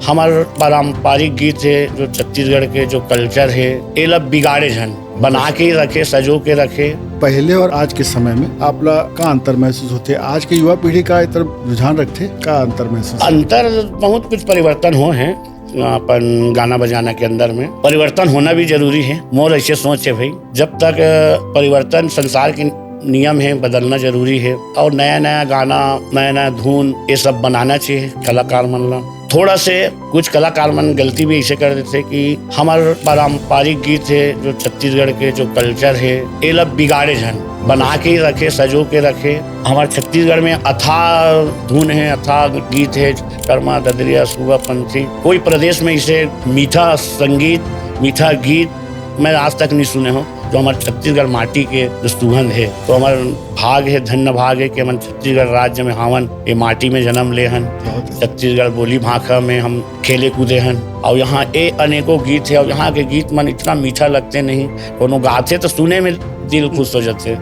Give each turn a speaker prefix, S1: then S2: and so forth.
S1: हमार पारंपरिक गीत है जो छत्तीसगढ़ के जो कल्चर है ये लब बिगाड़े झन बना के रखे सजो के रखे।
S2: पहले और आज के समय में आपला का अंतर महसूस होते? आज के युवा पीढ़ी का तरफ रुझान रखते का अंतर महसूस?
S1: अंतर बहुत कुछ परिवर्तन हो हैं अपन गाना बजाना के अंदर में परिवर्तन होना भी जरूरी है। मोर ऐसे सोच है भाई, जब तक परिवर्तन संसार के नियम है बदलना जरूरी है और नया नया गाना नया नया धुन ये सब बनाना चाहिए। कलाकार मन ला थोड़ा से कुछ कलाकार मन गलती भी ऐसे कर देते कि हमार पारंपरिक गीत है जो छत्तीसगढ़ के जो कल्चर है ये लब बिगाड़े झन बना के रखे सजो के रखे। हमारे छत्तीसगढ़ में अथाह धुन है, अथाह गीत है, कर्मा ददरिया सुबह पंथी। कोई प्रदेश में इसे मीठा संगीत मीठा गीत मैं आज तक नहीं सुने हो जो हमारे छत्तीसगढ़ माटी के जो सुगंध है। तो हमारा भाग है, धन्य भाग है कि हम छत्तीसगढ़ राज्य में हावन ये माटी में जन्म ले हन। छत्तीसगढ़ बोली भाषा में हम खेले कूदे हन और यहाँ ये अनेकों गीत है और यहाँ के गीत मन इतना मीठा लगते नहीं, कोनो गाते तो सुने में दिल खुश हो जाते।